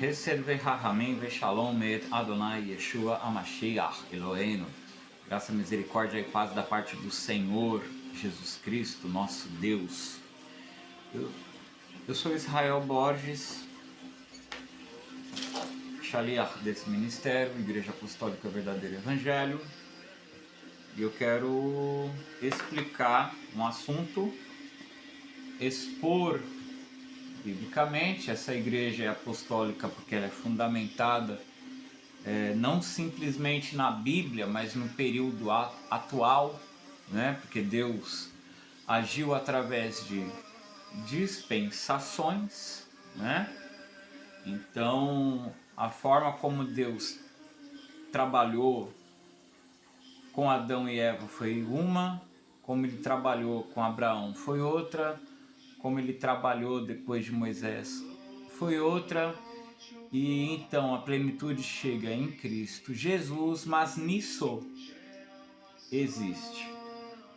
Hesed ve'Rachamim ve'Shalom et Adonai Yeshua HaMashiach Eloheinu. Graça, misericórdia e paz da parte do Senhor Jesus Cristo, nosso Deus. Eu sou Israel Borges, Shaliach desse ministério, Igreja Apostólica Verdadeiro Evangelho. E eu quero explicar um assunto, expor biblicamente. Essa igreja é apostólica porque ela é fundamentada não simplesmente na Bíblia, mas no período atual, né? Porque Deus agiu através de dispensações, né? Então, a forma como Deus trabalhou com Adão e Eva foi uma, como ele trabalhou com Abraão foi outra, como ele trabalhou depois de Moisés foi outra, e então a plenitude chega em Cristo Jesus, mas nisso existe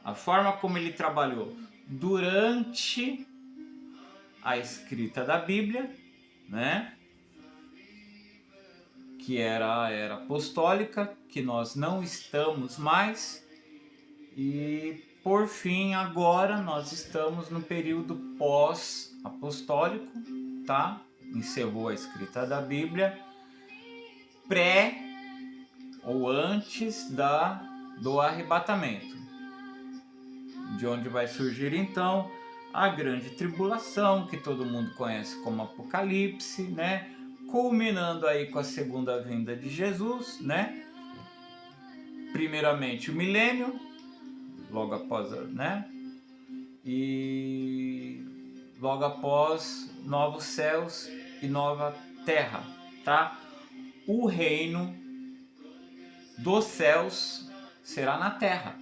a forma como ele trabalhou durante a escrita da Bíblia, né? Que era a era apostólica, que nós não estamos mais, e por fim agora nós estamos no período pós-apostólico, tá? Encerrou a escrita da Bíblia, pré ou antes do arrebatamento, de onde vai surgir então a grande tribulação, que todo mundo conhece como Apocalipse, né? Culminando aí com a segunda vinda de Jesus, né? Primeiramente o milênio, logo após, né? E logo após novos céus e nova terra, tá? O reino dos céus será na terra,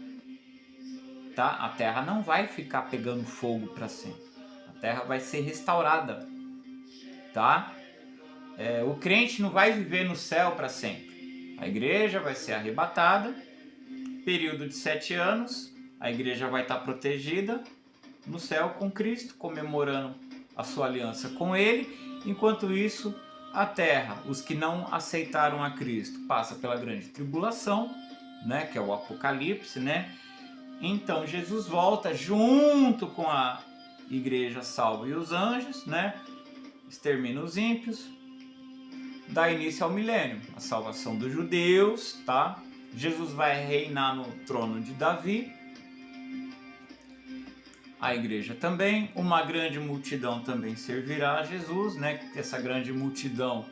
tá? A terra não vai ficar pegando fogo para sempre. A terra vai ser restaurada, tá? O crente não vai viver no céu para sempre. A igreja vai ser arrebatada, período de 7 anos, a igreja vai estar protegida no céu com Cristo, comemorando a sua aliança com Ele. Enquanto isso, a terra, os que não aceitaram a Cristo, passa pela grande tribulação, né, que é o Apocalipse, né? Então Jesus volta junto com a igreja salva e os anjos, né? Extermina os ímpios, dá início ao milênio, a salvação dos judeus, tá? Jesus vai reinar no trono de Davi, a igreja também, uma grande multidão também servirá a Jesus, né? Essa grande multidão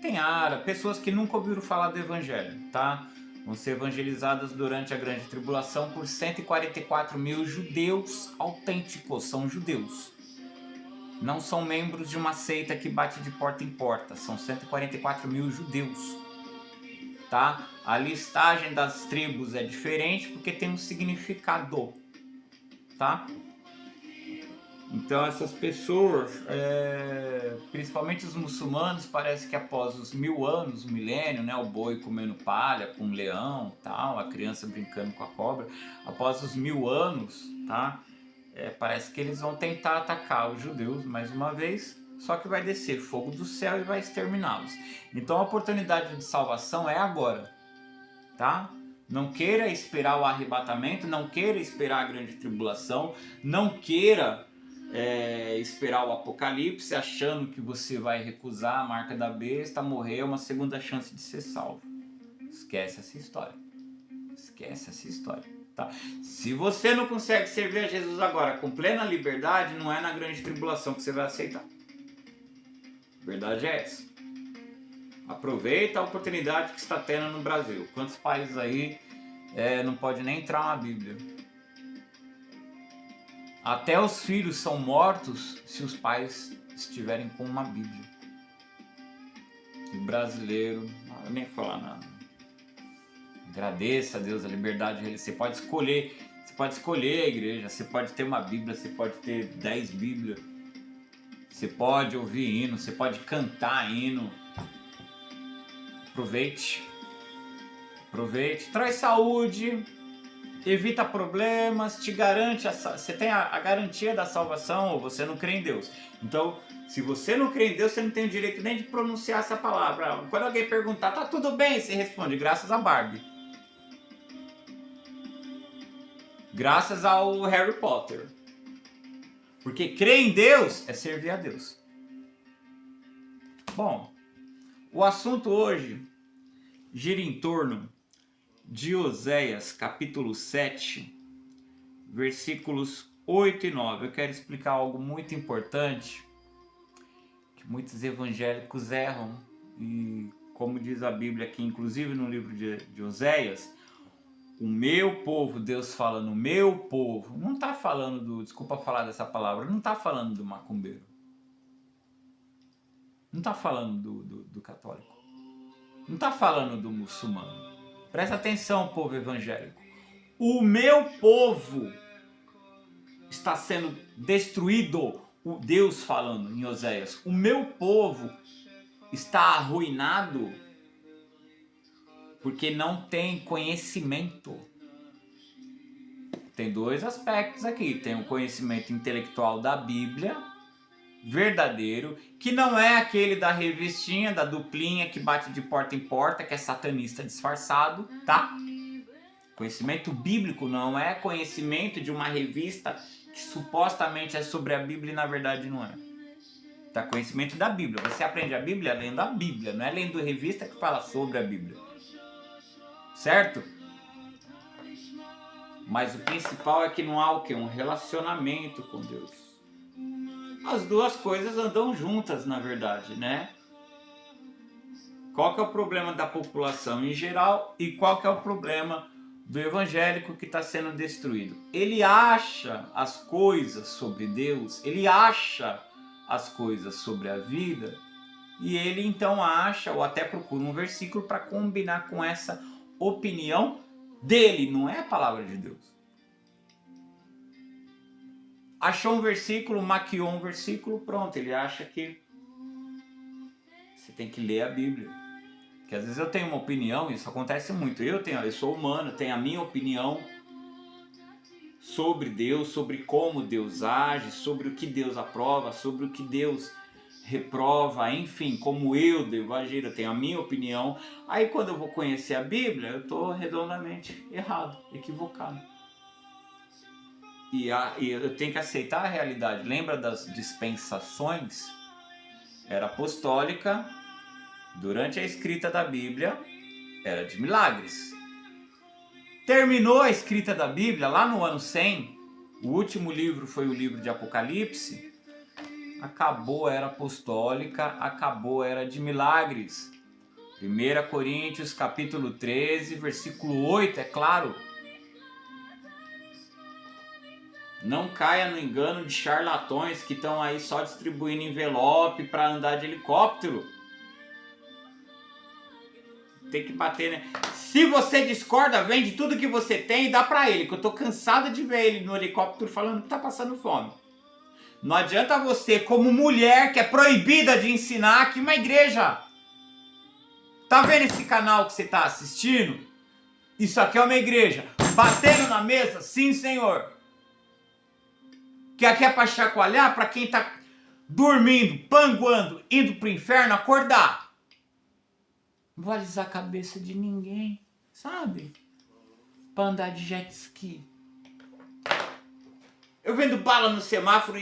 tem pessoas que nunca ouviram falar do evangelho, tá? Vão ser evangelizadas durante a grande tribulação por 144 mil judeus autênticos, são judeus. Não são membros de uma seita que bate de porta em porta, são 144 mil judeus, tá? A listagem das tribos é diferente porque tem um significado, tá? Então essas pessoas, principalmente os muçulmanos, parece que após os 1000 anos, o milênio, né, o boi comendo palha com o leão, tal, a criança brincando com a cobra, após os 1000 anos, tá? Parece que eles vão tentar atacar os judeus mais uma vez, só que vai descer fogo do céu e vai exterminá-los. Então a oportunidade de salvação é agora, tá? Não queira esperar o arrebatamento, não queira esperar a grande tribulação, não queira esperar o Apocalipse achando que você vai recusar a marca da besta, morrer, uma segunda chance de ser salvo. Esquece essa história. Esquece essa história, tá? Se você não consegue servir a Jesus agora com plena liberdade, não é na grande tribulação que você vai aceitar. A verdade é essa. Aproveita a oportunidade que está tendo no Brasil. Quantos países aí não pode nem entrar na Bíblia? Até os filhos são mortos se os pais estiverem com uma Bíblia. E o brasileiro, eu nem vou falar nada. Agradeça a Deus a liberdade de você pode escolher a igreja, você pode ter uma Bíblia, você pode ter 10 Bíblias, você pode ouvir hino, você pode cantar hino. Aproveite, traz saúde, evita problemas, te garante, você tem a garantia da salvação, ou você não crê em Deus. Então, se você não crê em Deus, você não tem o direito nem de pronunciar essa palavra. Quando alguém perguntar, tá tudo bem? Você responde, graças a Barbie. Graças ao Harry Potter. Porque crer em Deus é servir a Deus. Bom, o assunto hoje gira em torno de Oséias, capítulo 7, versículos 8 e 9. Eu quero explicar algo muito importante, que muitos evangélicos erram, e como diz a Bíblia aqui, inclusive no livro de Oséias, o meu povo, Deus fala no meu povo, não está falando do, desculpa falar dessa palavra, não está falando do macumbeiro, não está falando do católico, não está falando do muçulmano. Presta atenção, povo evangélico. O meu povo está sendo destruído. O Deus falando em Oséias. O meu povo está arruinado porque não tem conhecimento. Tem dois aspectos aqui. Tem o conhecimento intelectual da Bíblia, verdadeiro, que não é aquele da revistinha, da duplinha que bate de porta em porta, que é satanista disfarçado, tá? Conhecimento bíblico não é conhecimento de uma revista que supostamente é sobre a Bíblia e na verdade não é. Tá? Conhecimento da Bíblia. Você aprende a Bíblia lendo a Bíblia, não é lendo revista que fala sobre a Bíblia. Certo? Mas o principal é que não há o quê? Um relacionamento com Deus. As duas coisas andam juntas, na verdade, né? Qual que é o problema da população em geral e qual que é o problema do evangélico que está sendo destruído? Ele acha as coisas sobre Deus, ele acha as coisas sobre a vida e ele então acha ou até procura um versículo para combinar com essa opinião dele, não é a palavra de Deus. Achou um versículo, maquiou um versículo, pronto, ele acha que você tem que ler a Bíblia. Porque às vezes eu tenho uma opinião, isso acontece muito. Eu sou humano, tenho a minha opinião sobre Deus, sobre como Deus age, sobre o que Deus aprova, sobre o que Deus reprova, enfim, como eu devo agir, eu tenho a minha opinião. Aí quando eu vou conhecer a Bíblia, eu estou redondamente errado, equivocado. E eu tenho que aceitar a realidade. Lembra das dispensações? Era apostólica, durante a escrita da Bíblia, era de milagres. Terminou a escrita da Bíblia, lá no ano 100, o último livro foi o livro de Apocalipse, acabou a era apostólica, acabou a era de milagres. 1 Coríntios capítulo 13, versículo 8, é claro. Não caia no engano de charlatões que estão aí só distribuindo envelope para andar de helicóptero. Tem que bater, né? Se você discorda, vende tudo que você tem e dá para ele, que eu tô cansado de ver ele no helicóptero falando que tá passando fome. Não adianta você, como mulher que é proibida de ensinar aqui uma igreja. Tá vendo esse canal que você tá assistindo? Isso aqui é uma igreja. Batendo na mesa? Sim, senhor. Que aqui é para chacoalhar para quem tá dormindo, panguando, indo pro inferno acordar. Não vou alisar a cabeça de ninguém, sabe? Pra andar de jet ski. Eu vendo bala no semáforo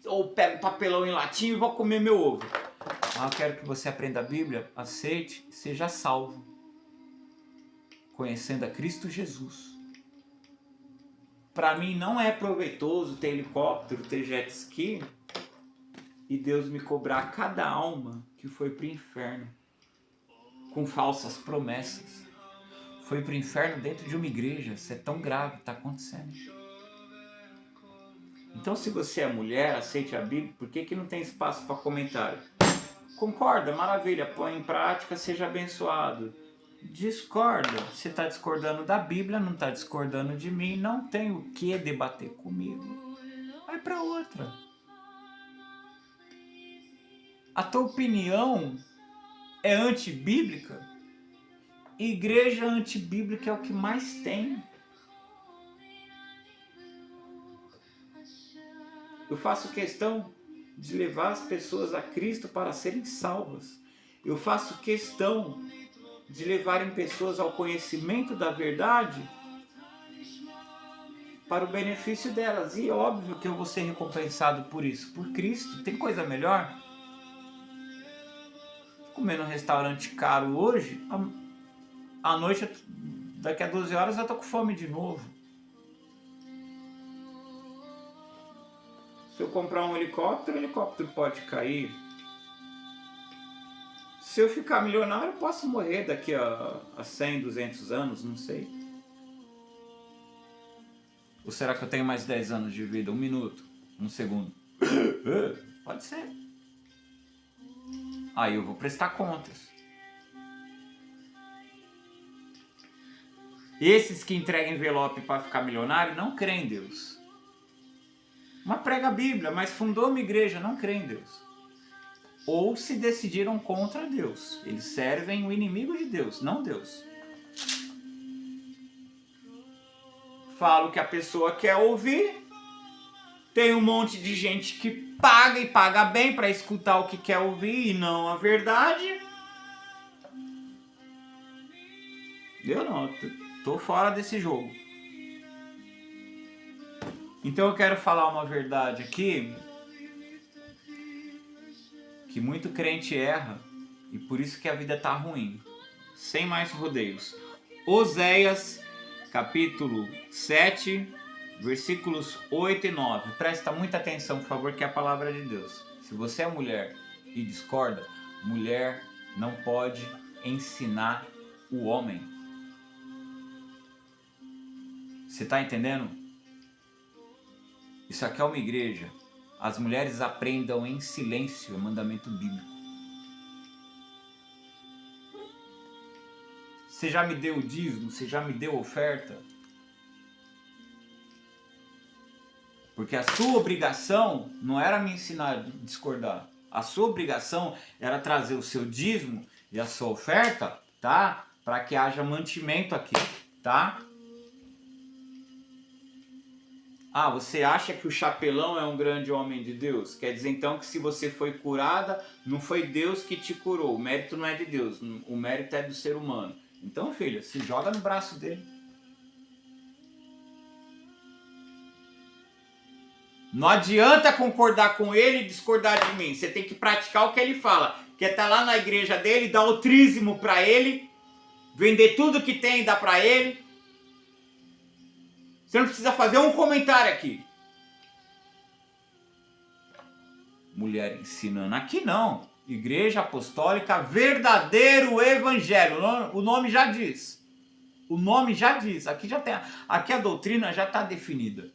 ou pego papelão em latim e vou comer meu ovo. Mas eu quero que você aprenda a Bíblia, aceite e seja salvo. Conhecendo a Cristo Jesus. Para mim não é proveitoso ter helicóptero, ter jet ski e Deus me cobrar cada alma que foi pro inferno com falsas promessas. Foi pro inferno dentro de uma igreja. Isso é tão grave, está acontecendo. Então se você é mulher, aceite a Bíblia. Por que não tem espaço para comentário? Concorda, maravilha, põe em prática, seja abençoado. Discorda, você está discordando da Bíblia, não está discordando de mim, não tem o que debater comigo. Vai para outra. A tua opinião é antibíblica? Igreja antibíblica é o que mais tem. Eu faço questão de levar as pessoas a Cristo para serem salvas. Eu faço questão de levarem pessoas ao conhecimento da verdade para o benefício delas. E é óbvio que eu vou ser recompensado por isso, por Cristo. Tem coisa melhor? Comer num restaurante caro hoje, à noite, daqui a 12 horas eu tô com fome de novo. Se eu comprar um helicóptero, o helicóptero pode cair. Se eu ficar milionário, eu posso morrer daqui a 100, 200 anos, não sei. Ou será que eu tenho mais 10 anos de vida? 1 minuto? 1 segundo? Pode ser. Aí eu vou prestar contas. Esses que entregam envelope para ficar milionário não creem em Deus. Mas prega a Bíblia, mas fundou uma igreja, não creem em Deus. Ou se decidiram contra Deus. Eles servem o inimigo de Deus, não Deus. Falo que a pessoa quer ouvir. Tem um monte de gente que paga e paga bem para escutar o que quer ouvir e não a verdade. Eu não, tô fora desse jogo. Então eu quero falar uma verdade aqui, que muito crente erra e por isso que a vida tá ruim. Sem mais rodeios. Oséias, capítulo 7, versículos 8 e 9. Presta muita atenção, por favor, que é a palavra de Deus. Se você é mulher e discorda, mulher não pode ensinar o homem. Você está entendendo? Isso aqui é uma igreja. As mulheres aprendam em silêncio o mandamento bíblico. Você já me deu o dízimo? Você já me deu oferta? Porque a sua obrigação não era me ensinar a discordar. A sua obrigação era trazer o seu dízimo e a sua oferta, tá? Para que haja mantimento aqui, tá? Ah, você acha que o chapelão é um grande homem de Deus? Quer dizer então que se você foi curada, não foi Deus que te curou. O mérito não é de Deus, o mérito é do ser humano. Então, filha, se joga no braço dele. Não adianta concordar com ele e discordar de mim. Você tem que praticar o que ele fala. Que é estar lá na igreja dele, dar o trízimo para ele, vender tudo que tem e dar para ele. Você não precisa fazer um comentário aqui. Mulher ensinando. Aqui não. Igreja Apostólica, verdadeiro evangelho. O nome já diz. O nome já diz. Aqui já tem. Aqui a doutrina já está definida.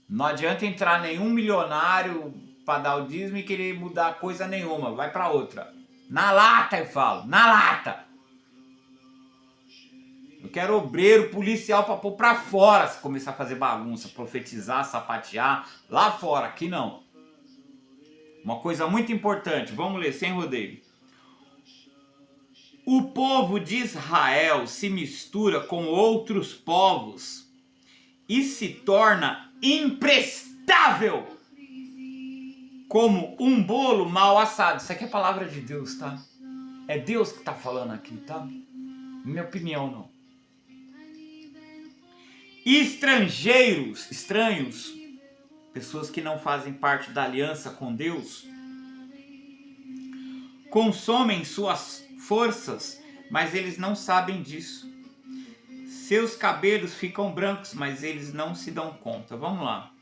Não adianta entrar nenhum milionário para dar o dízimo e querer mudar coisa nenhuma. Vai para outra. Na lata eu falo. Na lata. Eu quero obreiro, policial para pôr para fora se começar a fazer bagunça, profetizar, sapatear. Lá fora, aqui não. Uma coisa muito importante. Vamos ler, sem rodeio. O povo de Israel se mistura com outros povos e se torna imprestável como um bolo mal assado. Isso aqui é a palavra de Deus, tá? É Deus que tá falando aqui, tá? Minha opinião, não. Estranhos, pessoas que não fazem parte da aliança com Deus, consomem suas forças, mas eles não sabem disso. Seus cabelos ficam brancos, mas eles não se dão conta. Vamos lá.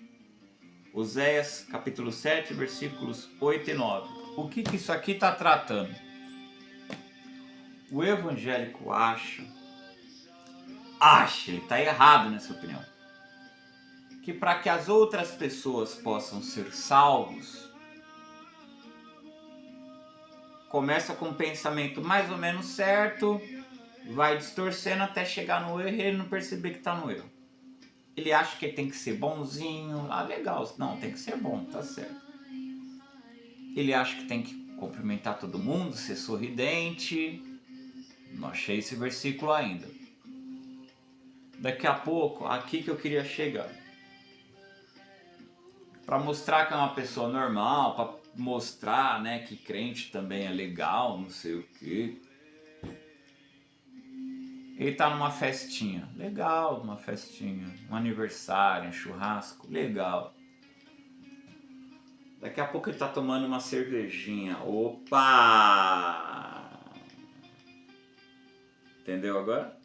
Oséias, capítulo 7, versículos 8 e 9. O que isso aqui está tratando? O evangélico acha, ele está errado nessa opinião, que para que as outras pessoas possam ser salvos, começa com um pensamento mais ou menos certo, vai distorcendo até chegar no erro e ele não perceber que está no erro. Ele acha que ele tem que ser bonzinho. Ah, legal. Não, tem que ser bom, tá certo. Ele acha que tem que cumprimentar todo mundo, ser sorridente. Não achei esse versículo ainda. Daqui a pouco, aqui que eu queria chegar. para mostrar que é uma pessoa normal, para mostrar, né, que crente também é legal, não sei o quê. Ele tá numa festinha, legal, uma festinha, um aniversário, um churrasco, legal. Daqui a pouco ele tá tomando uma cervejinha, opa! Entendeu agora?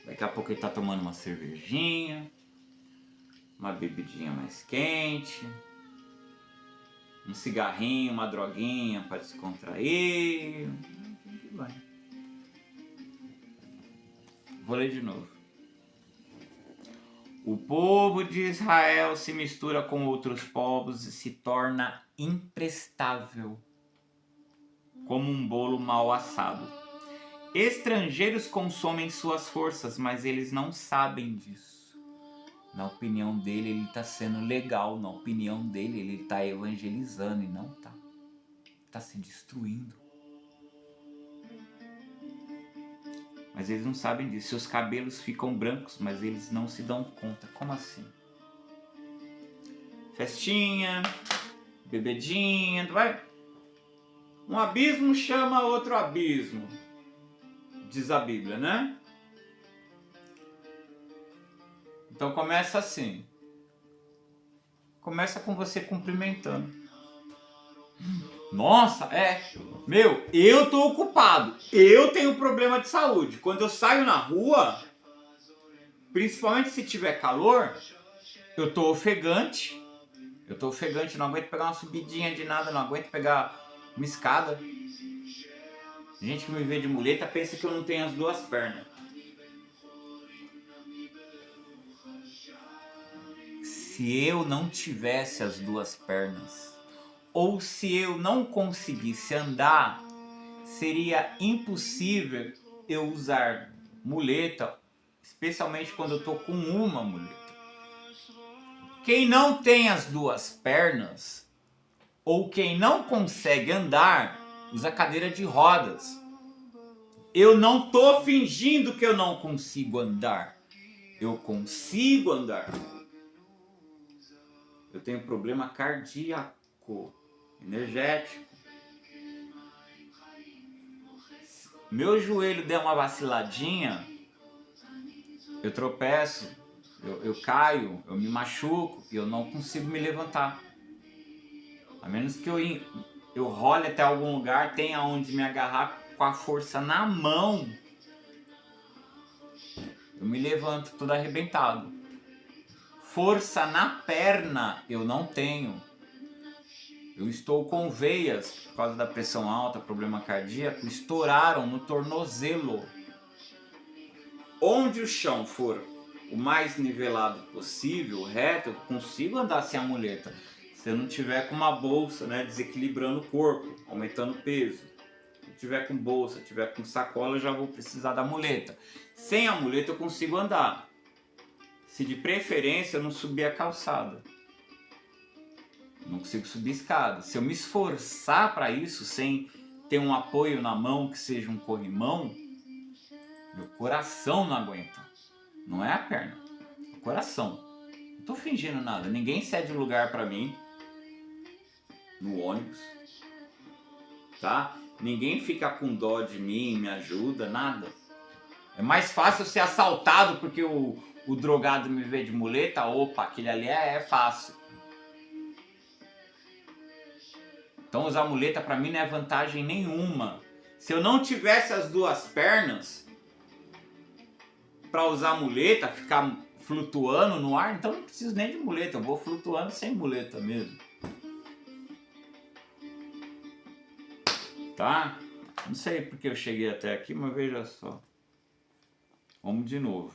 Daqui a pouco ele tá tomando uma cervejinha, uma bebidinha mais quente, um cigarrinho, uma droguinha para descontrair. Vou ler de novo. O povo de Israel se mistura com outros povos e se torna imprestável, como um bolo mal assado. Estrangeiros consomem suas forças, mas eles não sabem disso. Na opinião dele, ele está sendo legal. Na opinião dele, ele está evangelizando e não está. Está se destruindo. Mas eles não sabem disso. Seus cabelos ficam brancos, mas eles não se dão conta. Como assim? Festinha, bebedinha, vai. Um abismo chama outro abismo, diz a Bíblia, né? Então começa assim. Começa com você cumprimentando. Nossa, eu tô ocupado. Eu tenho problema de saúde. Quando eu saio na rua, principalmente se tiver calor, eu tô ofegante. Não aguento pegar uma subidinha de nada, não aguento pegar uma escada. Gente que me vê de muleta pensa que eu não tenho as duas pernas. Se eu não tivesse as duas pernas, ou se eu não conseguisse andar, seria impossível eu usar muleta, especialmente quando eu estou com uma muleta. Quem não tem as duas pernas, ou quem não consegue andar, usa cadeira de rodas. Eu não estou fingindo que eu não consigo andar. Eu consigo andar. Eu tenho problema cardíaco, energético. Meu joelho der uma vaciladinha, eu tropeço, eu caio, eu me machuco e eu não consigo me levantar. A menos que eu role até algum lugar, tenha onde me agarrar com a força na mão, eu me levanto todo arrebentado. Força na perna eu não tenho. Eu estou com veias, por causa da pressão alta, problema cardíaco, estouraram no tornozelo. Onde o chão for o mais nivelado possível, reto, eu consigo andar sem a muleta. Se eu não tiver com uma bolsa, né, desequilibrando o corpo, aumentando o peso. Se eu tiver com bolsa, tiver com sacola, eu já vou precisar da muleta. Sem a muleta eu consigo andar. Se de preferência eu não subir a calçada. Não consigo subir escada. Se eu me esforçar para isso, sem ter um apoio na mão que seja um corrimão, meu coração não aguenta. Não é a perna, é o coração. Não tô fingindo nada. Ninguém cede lugar para mim no ônibus, tá? Ninguém fica com dó de mim, me ajuda, nada. É mais fácil eu ser assaltado porque o drogado me vê de muleta. Opa, aquele ali é fácil. Então usar muleta para mim não é vantagem nenhuma. Se eu não tivesse as duas pernas para usar muleta, ficar flutuando no ar, então não preciso nem de muleta, eu vou flutuando sem muleta mesmo. Tá? Não sei porque eu cheguei até aqui, mas veja só. Vamos de novo.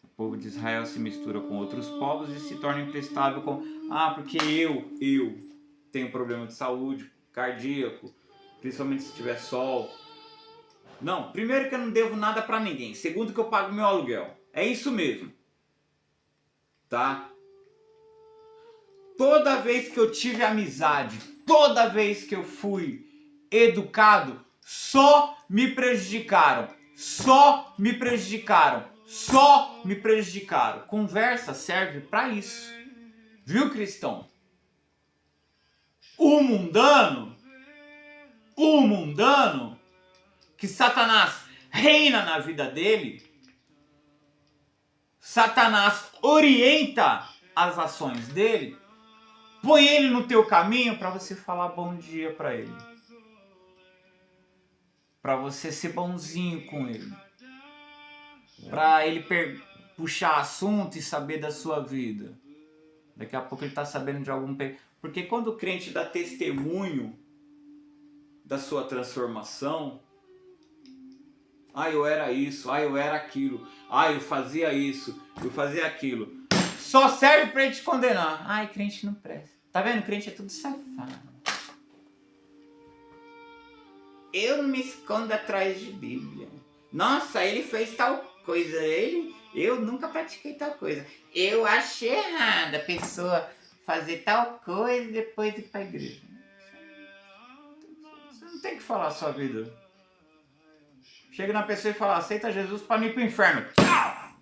O povo de Israel se mistura com outros povos e se torna imprestável com... porque eu tenho problema de saúde, cardíaco, principalmente se tiver sol. Não, primeiro que eu não devo nada pra ninguém. Segundo que eu pago meu aluguel. É isso mesmo. Tá? Toda vez que eu tive amizade, toda vez que eu fui educado, só me prejudicaram. Só me prejudicaram. Só me prejudicaram. Conversa serve pra isso. Viu, cristão? O mundano, que Satanás reina na vida dele, Satanás orienta as ações dele, põe ele no teu caminho para você falar bom dia para ele. Para você ser bonzinho com ele. Para ele puxar assunto e saber da sua vida. Daqui a pouco ele está sabendo de algum... Porque quando o crente dá testemunho da sua transformação, eu era isso, eu era aquilo, eu fazia isso, eu fazia aquilo, só serve para ele te condenar. Crente não presta. Tá vendo? Crente é tudo safado. Eu não me escondo atrás de Bíblia. Nossa, ele fez tal coisa, eu nunca pratiquei tal coisa. Eu achei errado a pessoa fazer tal coisa e depois ir para a igreja. Você não tem que falar a sua vida. Chega na pessoa e fala, aceita Jesus para não ir para o inferno. Tchau!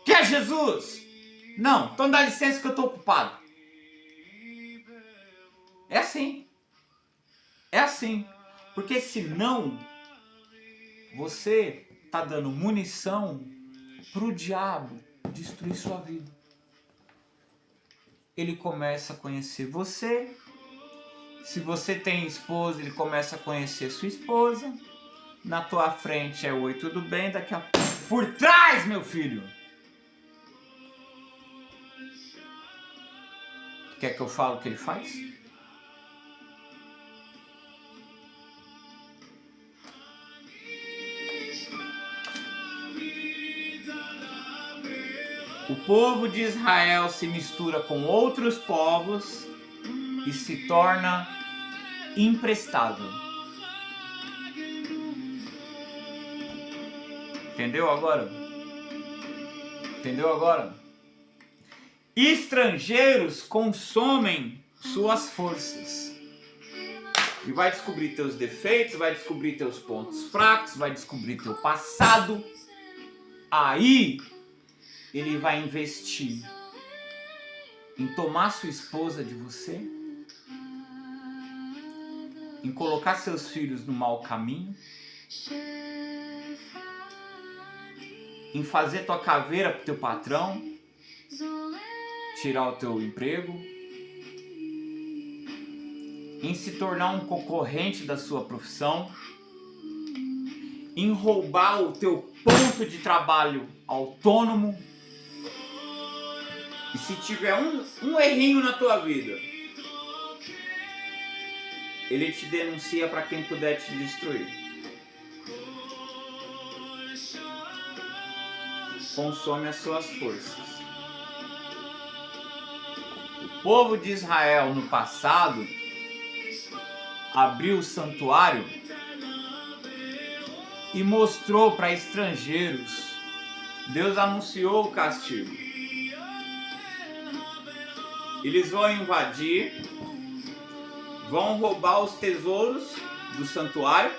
Quer Jesus? Não, então dá licença que eu estou ocupado. É assim. É assim. Porque senão você está dando munição para o diabo destruir sua vida. Ele começa a conhecer você. Se você tem esposa, ele começa a conhecer sua esposa. Na tua frente é oi, tudo bem, daqui a pouco por trás, meu filho. Quer que eu fale o que ele faz? O povo de Israel se mistura com outros povos e se torna imprestável. Entendeu agora? Entendeu agora? Estrangeiros consomem suas forças. E vai descobrir teus defeitos, vai descobrir teus pontos fracos, vai descobrir teu passado. Aí ele vai investir em tomar sua esposa de você, em colocar seus filhos no mau caminho, em fazer tua caveira pro teu patrão, tirar o teu emprego, em se tornar um concorrente da sua profissão, em roubar o teu ponto de trabalho autônomo. E se tiver um errinho na tua vida, ele te denuncia para quem puder te destruir. Consome as suas forças. O povo de Israel no passado abriu o santuário e mostrou para estrangeiros. Deus anunciou o castigo. Eles vão invadir, vão roubar os tesouros do santuário,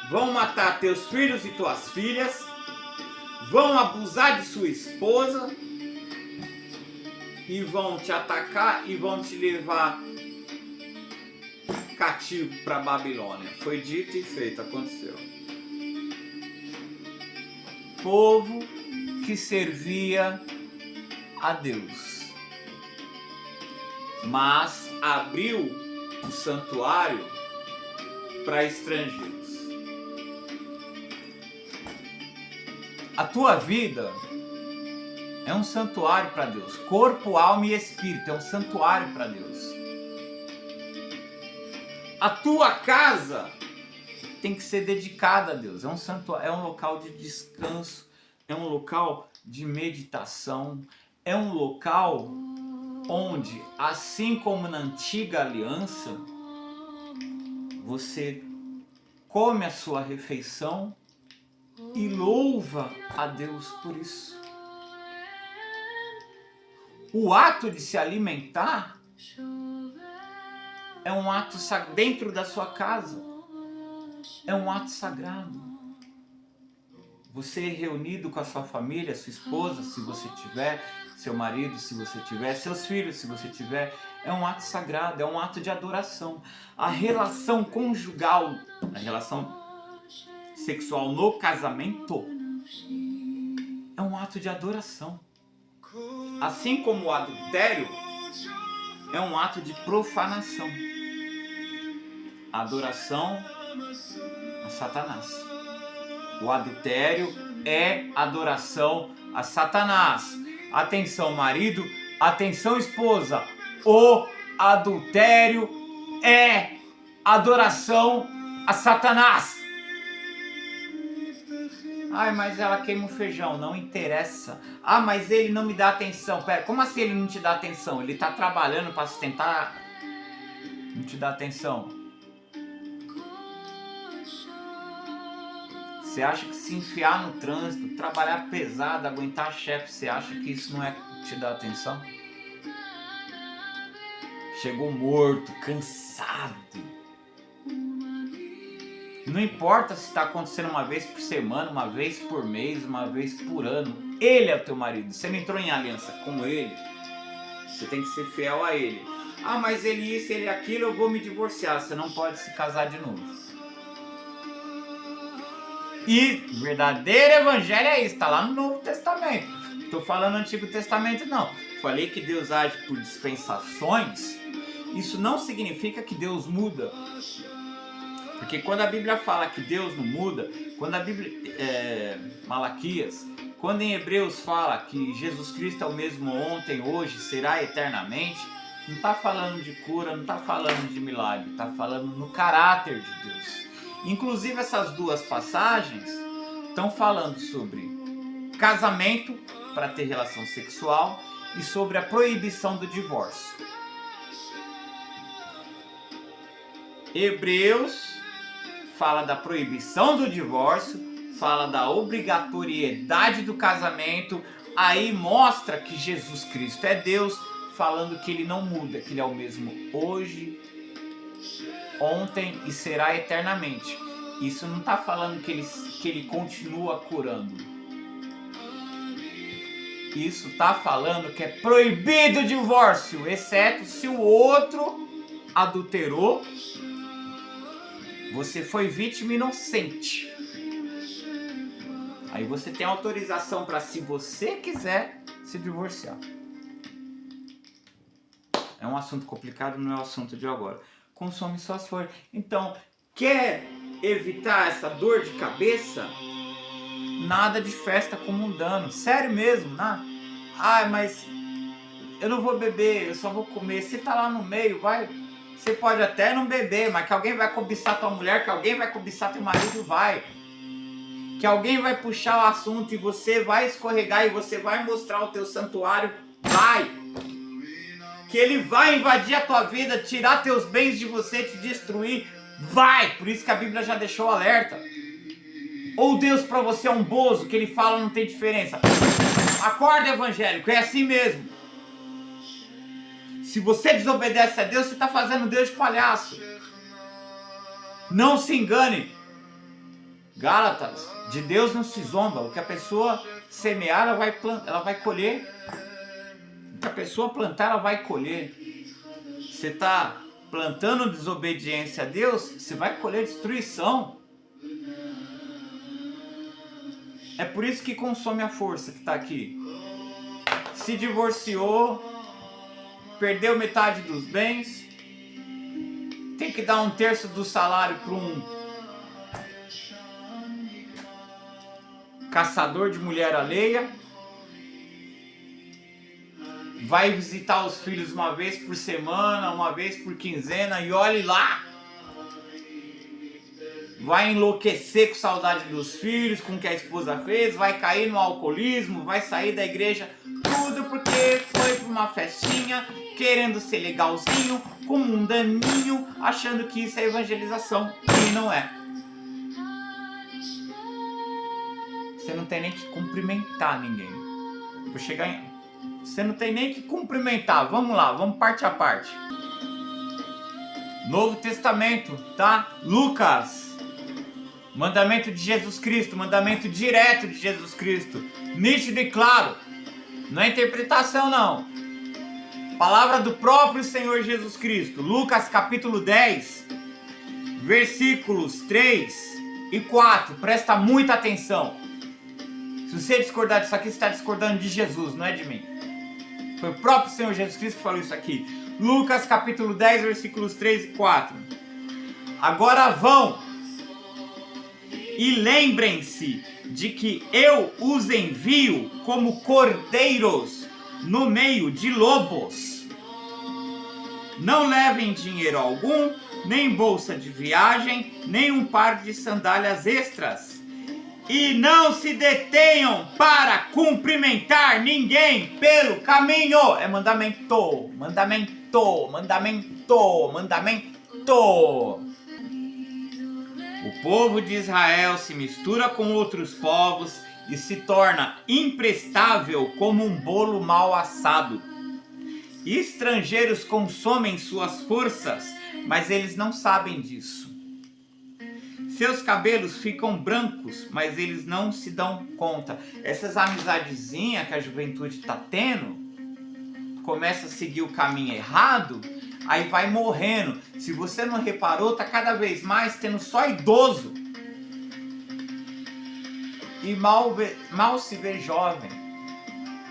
vão matar teus filhos e tuas filhas, vão abusar de sua esposa e vão te atacar e vão te levar cativo para Babilônia. Foi dito e feito, aconteceu. Povo que servia a Deus, mas abriu o santuário para estrangeiros. A tua vida é um santuário para Deus. Corpo, alma e espírito é um santuário para Deus. A tua casa tem que ser dedicada a Deus. É um santuário, é um local de descanso, é um local de meditação, é um local onde, assim como na antiga aliança, você come a sua refeição e louva a Deus por isso. O ato de se alimentar é um ato dentro da sua casa. É um ato sagrado. Você reunido com a sua família, sua esposa, se você tiver, seu marido, se você tiver, seus filhos, se você tiver, é um ato sagrado, é um ato de adoração. A relação conjugal, a relação sexual no casamento é um ato de adoração. Assim como o adultério é um ato de profanação. Adoração a Satanás. O adultério é adoração a Satanás. Atenção, marido, atenção, esposa. O adultério é adoração a Satanás. Ai, mas ela queima o feijão, não interessa. Ah, mas ele não me dá atenção. Pera, como assim ele não te dá atenção? Ele tá trabalhando para sustentar, não te dá atenção. Você acha que se enfiar no trânsito, trabalhar pesado, aguentar chefe, você acha que isso não é te dar atenção? Chegou morto, cansado. Não importa se está acontecendo uma vez por semana, uma vez por mês, uma vez por ano. Ele é o teu marido. Você não entrou em aliança com ele. Você tem que ser fiel a ele. Ah, mas ele isso, ele aquilo, eu vou me divorciar. Você não pode se casar de novo. E verdadeiro evangelho é isso. Está lá no Novo Testamento. Estou falando no Antigo Testamento não. Falei que Deus age por dispensações. Isso não significa que Deus muda. Porque quando a Bíblia fala que Deus não muda, quando a Bíblia, Malaquias, quando em Hebreus fala que Jesus Cristo é o mesmo ontem, hoje, será eternamente, não está falando de cura, não está falando de milagre, está falando no caráter de Deus. Inclusive essas duas passagens estão falando sobre casamento para ter relação sexual e sobre a proibição do divórcio. Hebreus fala da proibição do divórcio, fala da obrigatoriedade do casamento, aí mostra que Jesus Cristo é Deus, falando que ele não muda, que ele é o mesmo hoje, ontem e será eternamente. Isso não está falando que ele continua curando. Isso está falando que é proibido o divórcio, exceto se o outro adulterou. Você foi vítima inocente. Aí você tem autorização para, se você quiser, se divorciar. É um assunto complicado, não é o assunto de agora. Consome suas forças. Então, quer evitar essa dor de cabeça? Nada de festa com mundano. Sério mesmo, né? Ah, mas eu não vou beber, eu só vou comer. Se tá lá no meio, vai... Você pode até não beber, mas que alguém vai cobiçar tua mulher, que alguém vai cobiçar teu marido, vai. Que alguém vai puxar o assunto e você vai escorregar e você vai mostrar o teu santuário, vai. Que ele vai invadir a tua vida, tirar teus bens de você, te destruir, vai. Por isso que a Bíblia já deixou alerta. Ou Deus para você é um bozo, que ele fala não tem diferença. Acorda, evangélico, é assim mesmo. Se você desobedece a Deus, você está fazendo Deus de palhaço. Não se engane. Gálatas, de Deus não se zomba. O que a pessoa semear, ela vai colher. O que a pessoa plantar, ela vai colher. Você está plantando desobediência a Deus, você vai colher destruição. É por isso que consome a força que está aqui. Se divorciou, perdeu metade dos bens, tem que dar 1/3 do salário para um caçador de mulher alheia, vai visitar os filhos uma vez por semana, uma vez por quinzena, e olhe lá, vai enlouquecer com saudade dos filhos, com o que a esposa fez, vai cair no alcoolismo, vai sair da igreja, tudo porque foi para uma festinha, querendo ser legalzinho, como um daninho, achando que isso é evangelização, e não é. Você não tem nem que cumprimentar ninguém. Vou chegar em... Você não tem nem que cumprimentar. Vamos lá, vamos parte a parte. Novo Testamento, tá? Lucas Mandamento de Jesus Cristo, mandamento direto de Jesus Cristo, nítido e claro, não é interpretação não. Palavra do próprio Senhor Jesus Cristo, Lucas capítulo 10, versículos 3 e 4, presta muita atenção. Se você discordar disso aqui, você está discordando de Jesus, não é de mim. Foi o próprio Senhor Jesus Cristo que falou isso aqui. Lucas capítulo 10, versículos 3 e 4. Agora vão e lembrem-se de que eu os envio como cordeiros no meio de lobos. Não levem dinheiro algum, nem bolsa de viagem, nem um par de sandálias extras. E não se detenham para cumprimentar ninguém pelo caminho. É mandamento, mandamento, mandamento, mandamento. O povo de Israel se mistura com outros povos e se torna imprestável como um bolo mal assado. Estrangeiros consomem suas forças, mas eles não sabem disso. Seus cabelos ficam brancos, mas eles não se dão conta. Essas amizadezinhas que a juventude está tendo, começa a seguir o caminho errado, aí vai morrendo. Se você não reparou, tá cada vez mais tendo só idoso. E mal se vê jovem.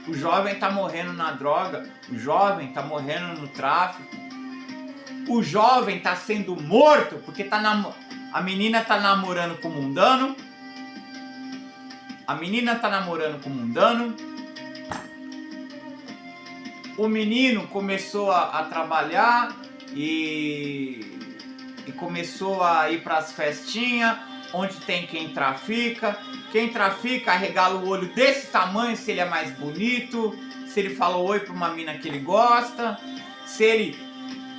O jovem tá morrendo na droga, o jovem tá morrendo no tráfico. O jovem tá sendo morto porque a menina tá namorando com o mundano. A menina tá namorando com o mundano. O menino começou a trabalhar e começou a ir para as festinhas, onde tem quem trafica. Quem trafica arregala o olho desse tamanho se ele é mais bonito, se ele fala oi para uma mina que ele gosta, se ele,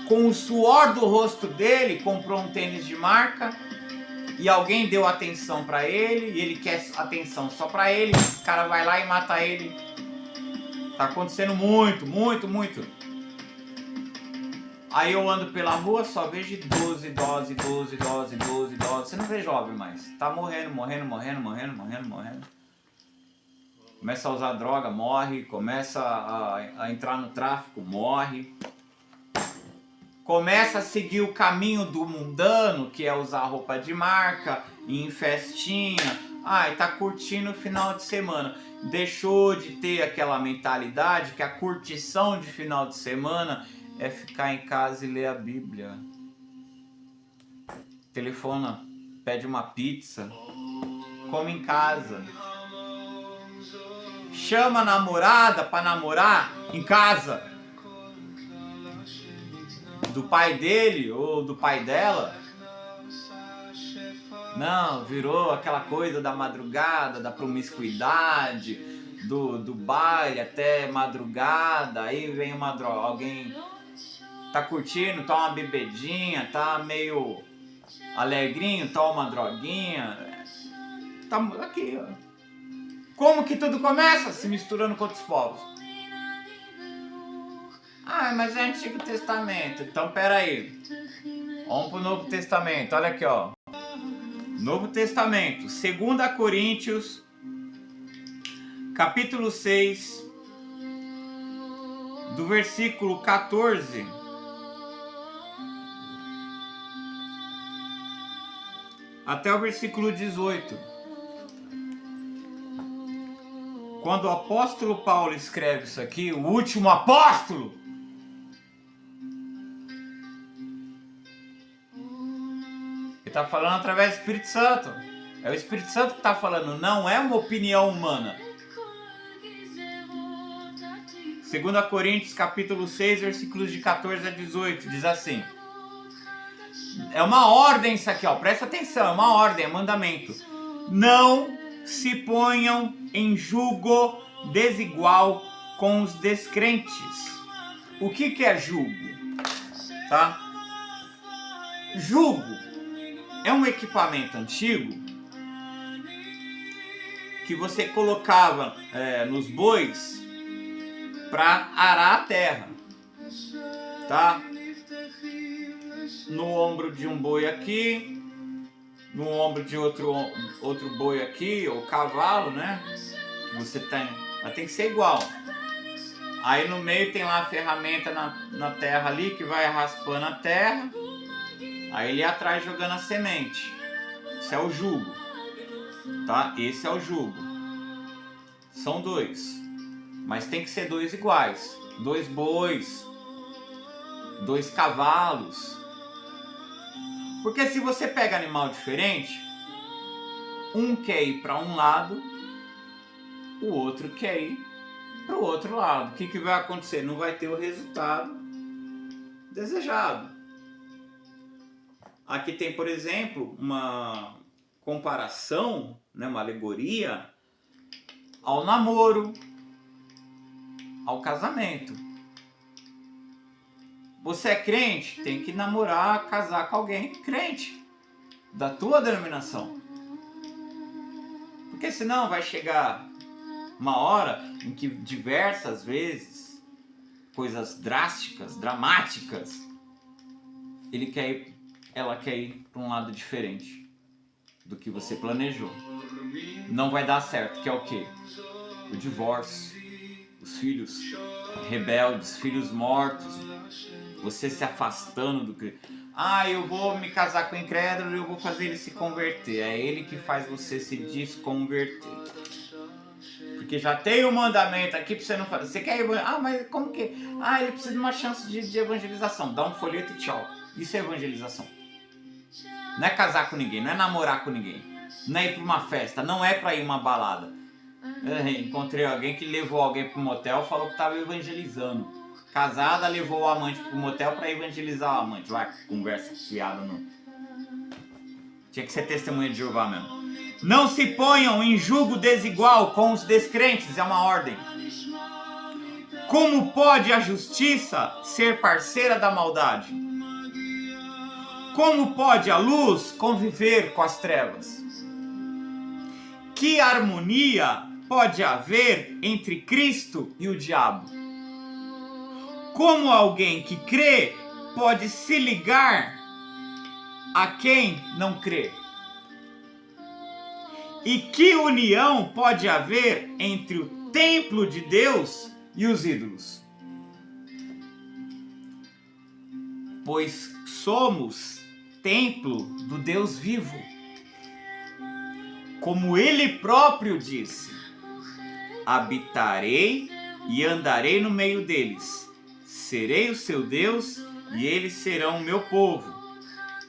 com o suor do rosto dele, comprou um tênis de marca e alguém deu atenção para ele e ele quer atenção só para ele, o cara vai lá e mata ele. Tá acontecendo muito, muito, muito. Aí eu ando pela rua, só vejo idoso. Você não vê jovem mais. Tá morrendo. Começa a usar droga, morre. Começa a entrar no tráfico, morre. Começa a seguir o caminho do mundano, que é usar roupa de marca, ir em festinha. Ai, tá curtindo o final de semana. Deixou de ter aquela mentalidade que a curtição de final de semana é ficar em casa e ler a Bíblia. Telefona, pede uma pizza, come em casa. Chama a namorada pra namorar em casa. Do pai dele ou do pai dela. Não, virou aquela coisa da madrugada, da promiscuidade, do baile até madrugada. Aí vem alguém tá curtindo, toma uma bebedinha, tá meio alegrinho, toma uma droguinha. Tá aqui, ó. Como que tudo começa? Se misturando com outros povos. Ah, mas é Antigo Testamento. Então, peraí. Vamos pro Novo Testamento. Olha aqui, ó. Novo Testamento. 2 Coríntios, capítulo 6, do versículo 14 até o versículo 18. Quando o apóstolo Paulo escreve isso aqui, o último apóstolo, ele está falando através do Espírito Santo. É o Espírito Santo que está falando, não é uma opinião humana. 2 Coríntios capítulo 6, versículos de 14 a 18, diz assim. É uma ordem isso aqui, ó, presta atenção, é uma ordem, é mandamento. Não se ponham em julgo desigual com os descrentes. O que é julgo? Tá? Julgo é um equipamento antigo que você colocava nos bois para arar a terra, tá? No ombro de um boi aqui, no ombro de outro boi aqui, ou cavalo, né? Você tem, mas tem que ser igual. Aí no meio tem lá a ferramenta na terra ali, que vai raspando a terra. Aí ele atrás jogando a semente. Isso é o jugo, tá? Esse é o jugo. São 2, mas tem que ser 2 iguais. 2 bois, 2 cavalos. Porque se você pega animal diferente, um quer ir para um lado, o outro quer ir para o outro lado. O que vai acontecer? Não vai ter o resultado desejado. Aqui tem, por exemplo, uma comparação, né, uma alegoria ao namoro, ao casamento. Você é crente, tem que namorar, casar com alguém crente, da tua denominação. Porque senão vai chegar uma hora em que diversas vezes, coisas drásticas, dramáticas, ela quer ir para um lado diferente do que você planejou. Não vai dar certo, que é o quê? O divórcio, os filhos rebeldes, filhos mortos, você se afastando do Cristo. Eu vou me casar com o incrédulo e eu vou fazer ele se converter. É ele que faz você se desconverter. Porque já tem um mandamento aqui pra você não fazer. Você quer evangelizar? Mas como que? Ele precisa de uma chance de evangelização. Dá um folheto e tchau. Isso é evangelização. Não é casar com ninguém, não é namorar com ninguém. Não é ir pra uma festa, não é pra ir uma balada. Eu encontrei alguém que levou alguém pro motel e falou que tava evangelizando. Casada, levou o amante pro motel pra evangelizar o amante. Vai, conversa fiada, não. Tinha que ser testemunha de Jeová mesmo. Não se ponham em julgo desigual com os descrentes, é uma ordem. Como pode a justiça ser parceira da maldade? Como pode a luz conviver com as trevas? Que harmonia pode haver entre Cristo e o diabo? Como alguém que crê pode se ligar a quem não crê? E que união pode haver entre o templo de Deus e os ídolos? Pois somos templo do Deus vivo. Como ele próprio disse: habitarei e andarei no meio deles. Serei o seu Deus e eles serão o meu povo.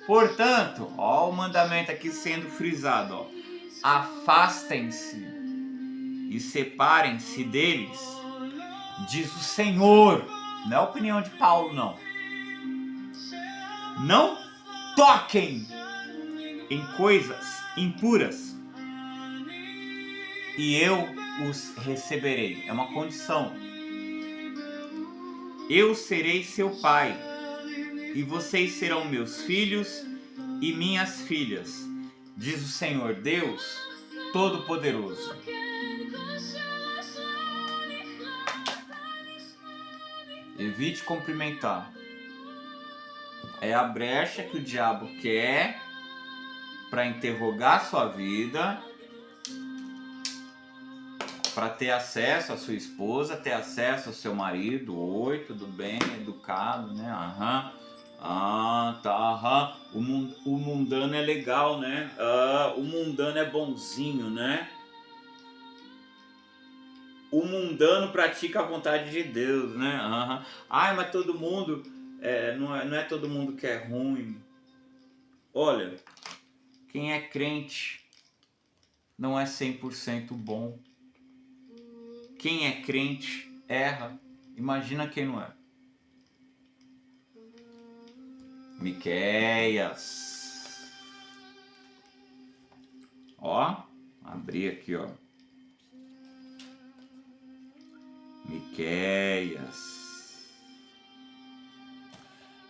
Portanto, ó o mandamento aqui sendo frisado, ó. Afastem-se e separem-se deles, diz o Senhor. Não é a opinião de Paulo, não. Não toquem em coisas impuras e eu os receberei. É uma condição. Eu serei seu pai e vocês serão meus filhos e minhas filhas, diz o Senhor Deus Todo-Poderoso. Evite cumprimentar. É a brecha que o diabo quer para interrogar sua vida, para ter acesso à sua esposa, ter acesso ao seu marido. Oi, tudo bem? Educado, né? O mundano é legal, né? O mundano é bonzinho, né? O mundano pratica a vontade de Deus, né? Mas todo mundo... não é todo mundo que é ruim. Olha, quem é crente não é 100% bom. Quem é crente erra. Imagina quem não é. Miqueias. Ó, abri aqui, ó. Miqueias.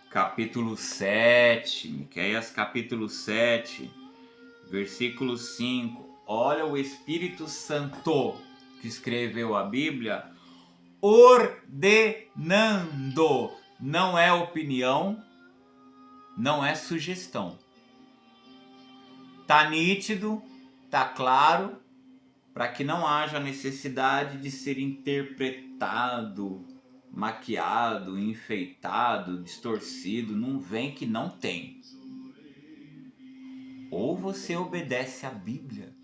Capítulo 7. Miqueias capítulo 7. Versículo 5. Olha o Espírito Santo que escreveu a Bíblia ordenando. Não é opinião, não é sugestão. Tá nítido, tá claro, para que não haja necessidade de ser interpretado, maquiado, enfeitado, distorcido. Não vem que não tem. Ou você obedece à Bíblia,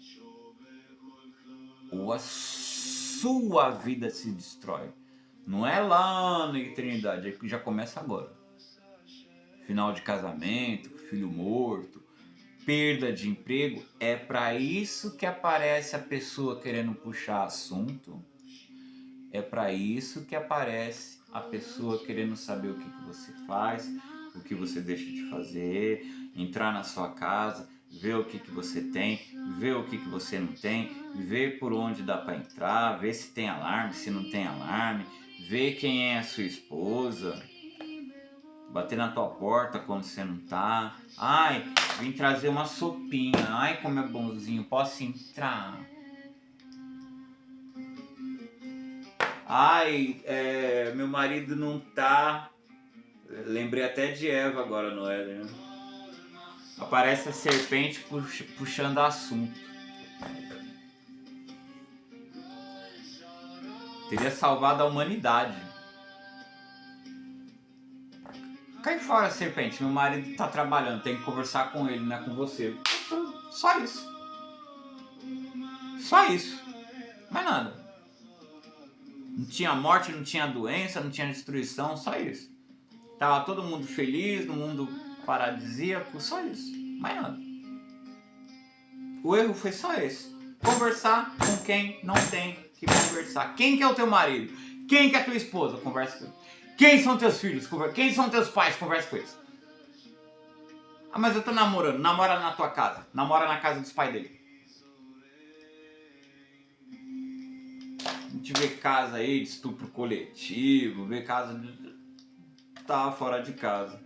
ou a sua vida se destrói. Não é lá na eternidade, é que já começa agora. Final de casamento, filho morto, perda de emprego. É para isso que aparece a pessoa querendo puxar assunto. É para isso que aparece a pessoa querendo saber o que você faz, o que você deixa de fazer, entrar na sua casa, ver o que você tem, ver o que você não tem, ver por onde dá para entrar, ver se tem alarme, se não tem alarme, ver quem é a sua esposa, bater na tua porta quando você não tá. Ai, vim trazer uma sopinha. Ai, como é bonzinho, posso entrar? Ai, meu marido não tá. Lembrei até de Eva agora no Éden, né? Aparece a serpente puxando assunto. Teria salvado a humanidade. Cai fora, serpente. Meu marido tá trabalhando, tem que conversar com ele, não é com você. Só isso. Só isso. Mais nada. Não tinha morte, não tinha doença, não tinha destruição, só isso. Tava todo mundo feliz, no mundo paradisíaco, só isso. Mais nada. O erro foi só esse. Conversar com quem não tem que conversar. Quem que é o teu marido? Quem que é a tua esposa? Conversa com ele. Quem são teus filhos? Quem são teus pais? Conversa com eles. Ah, mas eu tô namorando. Namora na tua casa. Namora na casa dos pais dele. A gente vê casa aí de estupro coletivo, vê casa de... Tava fora de casa.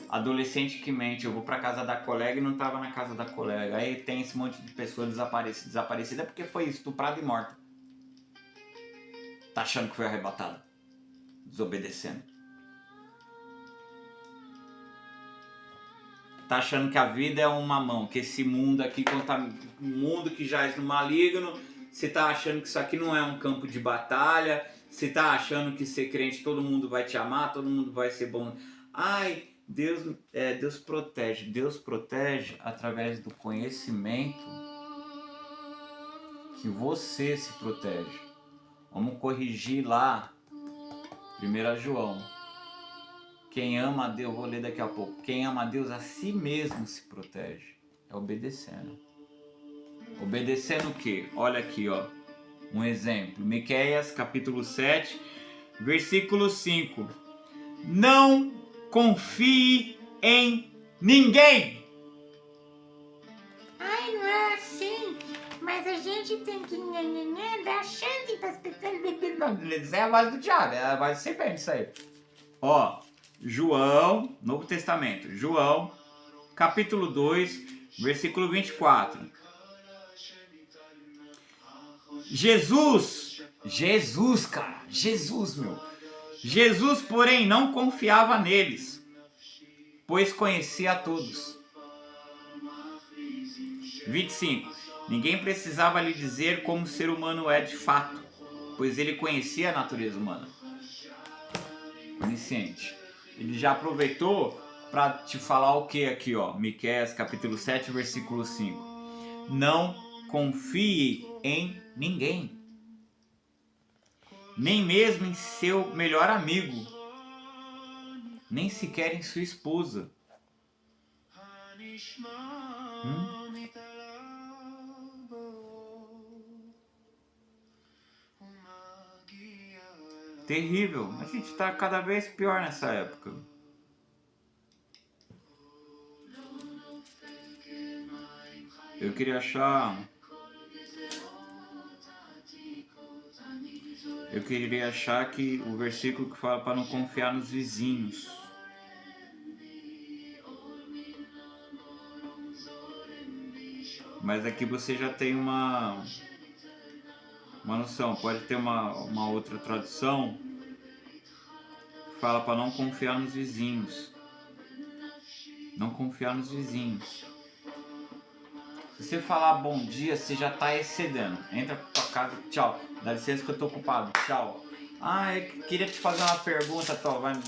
Adolescente que mente, eu vou pra casa da colega e não tava na casa da colega. Aí tem esse monte de pessoa desaparecida porque foi estuprada e morta. Tá achando que foi arrebatada? Desobedecendo. Tá achando que a vida é um mamão, que esse mundo aqui, um mundo que jaz no maligno, você tá achando que isso aqui não é um campo de batalha, você tá achando que ser crente todo mundo vai te amar, todo mundo vai ser bom. Ai, Deus protege através do conhecimento que você se protege. Vamos corrigir lá, 1 João. Quem ama a Deus, vou ler daqui a pouco. Quem ama a Deus a si mesmo se protege. É obedecendo. Obedecendo o quê? Olha aqui, ó. Um exemplo. Miqueias, capítulo 7, versículo 5. Não confie em ninguém. Ai, não é assim. Mas a gente tem que dar chance para as pessoas. Isso é a voz do diabo, é a voz de serpente, isso aí. Ó, João, Novo Testamento, João, capítulo 2, versículo 24. Jesus, cara, Jesus, meu. Jesus, porém, não confiava neles, pois conhecia a todos. 25. Ninguém precisava lhe dizer como o ser humano é de fato, pois ele conhecia a natureza humana. Onisciente. Ele já aproveitou para te falar o que aqui, ó? Miqueias, capítulo 7, versículo 5. Não confie em ninguém, nem mesmo em seu melhor amigo, nem sequer em sua esposa. Terrível. A gente está cada vez pior nessa época. Eu queria achar que o versículo que fala para não confiar nos vizinhos. Mas aqui você já tem uma noção. Pode ter uma outra tradução que fala para não confiar nos vizinhos. Não confiar nos vizinhos. Se você falar bom dia, você já tá excedendo. Entra pra tua casa, tchau. Dá licença que eu tô ocupado, tchau. Ah, eu queria te fazer uma pergunta, tô, vai na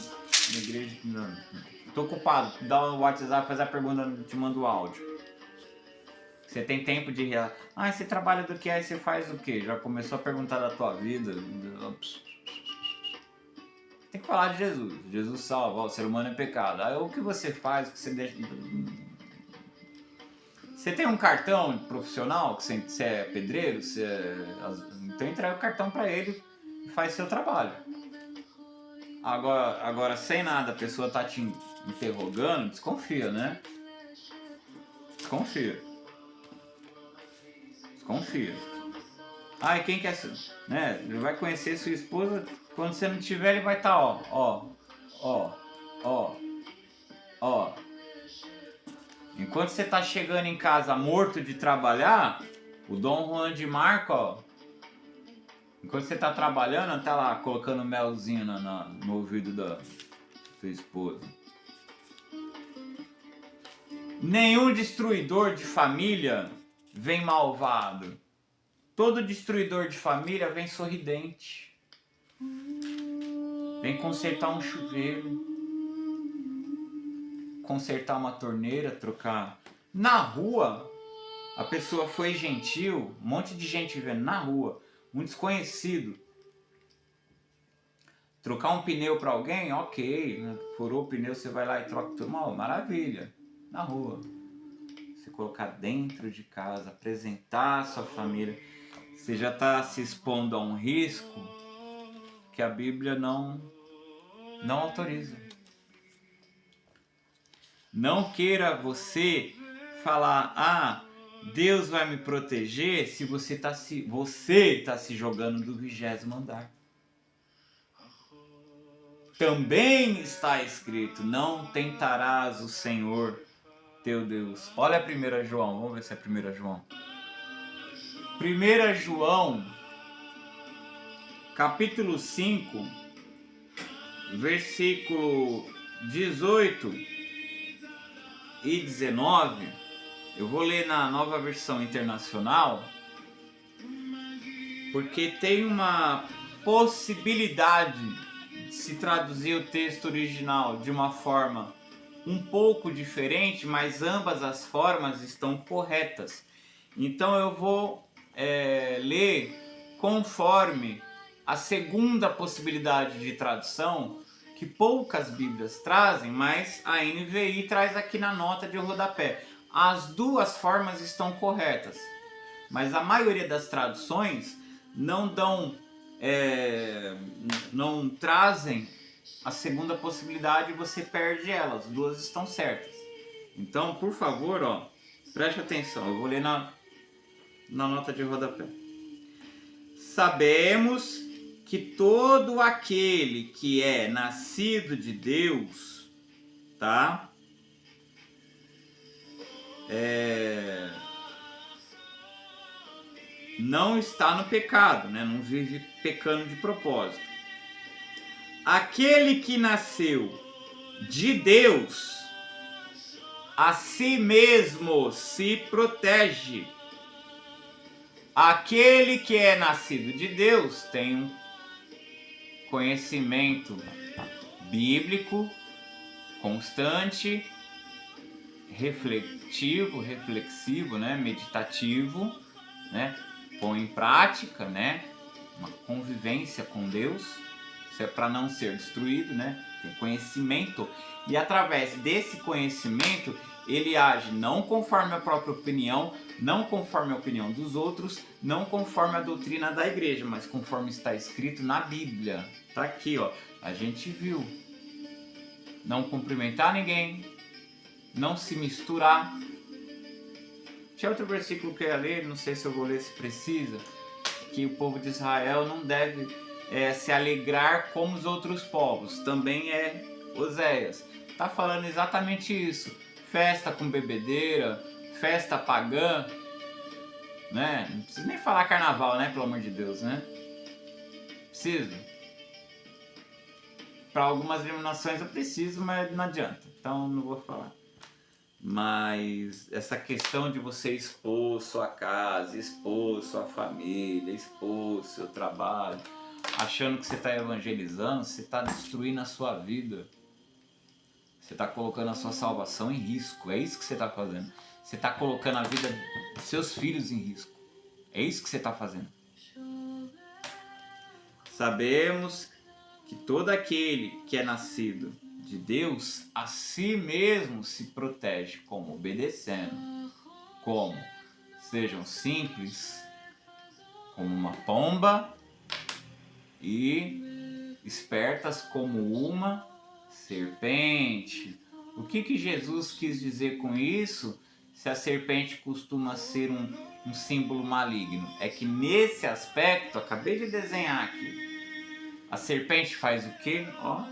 igreja. Não. Tô ocupado, dá o WhatsApp, faz a pergunta, te mando o áudio. Você tem tempo de real. Ah, você trabalha do que? Aí você faz o quê? Já começou a perguntar da tua vida? Tem que falar de Jesus. Jesus salva, o ser humano é pecado. Aí o que você faz, o que você deixa. Você tem um cartão profissional, que você é pedreiro, então entrega o cartão para ele e faz seu trabalho. Agora, sem nada, a pessoa tá te interrogando, desconfia, né? Desconfia. Ah, e quem quer, né? Ele vai conhecer sua esposa, quando você não tiver, ele vai estar, ó. Enquanto você tá chegando em casa morto de trabalhar, o Dom Juan de Marco, ó, enquanto você tá trabalhando, tá lá colocando melzinho no ouvido da sua esposa. Nenhum destruidor de família vem malvado. Todo destruidor de família vem sorridente. Vem consertar um chuveiro, consertar uma torneira, trocar. Na rua, a pessoa foi gentil, um monte de gente vendo na rua, um desconhecido. Trocar um pneu para alguém, ok. Furou o pneu, você vai lá e troca tudo. Maravilha. Na rua. Você colocar dentro de casa, apresentar a sua família. Você já está se expondo a um risco que a Bíblia não autoriza. Não queira você falar, Deus vai me proteger se você está se jogando do 20º andar. Também está escrito, não tentarás o Senhor teu Deus. Olha a 1 João, vamos ver se é 1 João. 1 João, capítulo 5, versículo 18 e 19. Eu vou ler na Nova Versão Internacional, porque tem uma possibilidade de se traduzir o texto original de uma forma um pouco diferente, mas ambas as formas estão corretas. Então eu vou ler conforme a segunda possibilidade de tradução, que poucas Bíblias trazem, mas a NVI traz aqui na nota de rodapé. As duas formas estão corretas, mas a maioria das traduções não trazem a segunda possibilidade e você perde elas. As duas estão certas. Então, por favor, preste atenção. Eu vou ler na nota de rodapé. Sabemos que todo aquele que é nascido de Deus, tá? Não está no pecado, né? Não vive pecando de propósito. Aquele que nasceu de Deus, a si mesmo se protege. Aquele que é nascido de Deus tem um conhecimento bíblico constante, reflexivo, né? Meditativo, né? Põe em prática, né? Uma convivência com Deus. Isso é para não ser destruído, né? Tem conhecimento e através desse conhecimento ele age não conforme a própria opinião, não conforme a opinião dos outros, não conforme a doutrina da igreja, mas conforme está escrito na Bíblia. Tá aqui, a gente viu. Não cumprimentar ninguém, não se misturar. Tinha outro versículo que eu ia ler, não sei se eu vou ler se precisa, que o povo de Israel não deve se alegrar como os outros povos. Também é Oséias. Tá falando exatamente isso. Festa com bebedeira, festa pagã, né? Não precisa nem falar carnaval, né? Pelo amor de Deus, né? Preciso. Para algumas denominações eu preciso, mas não adianta. Então não vou falar. Mas essa questão de você expor sua casa, expor sua família, expor seu trabalho, achando que você está evangelizando, você está destruindo a sua vida. Você está colocando a sua salvação em risco. É isso que você está fazendo. Você está colocando a vida dos seus filhos em risco. É isso que você está fazendo. Sabemos que todo aquele que é nascido de Deus, a si mesmo se protege, como obedecendo, como sejam simples, como uma pomba, e espertas como uma serpente. O que Jesus quis dizer com isso? Se a serpente costuma ser um símbolo maligno, é que nesse aspecto, acabei de desenhar aqui, a serpente faz o quê? Ó.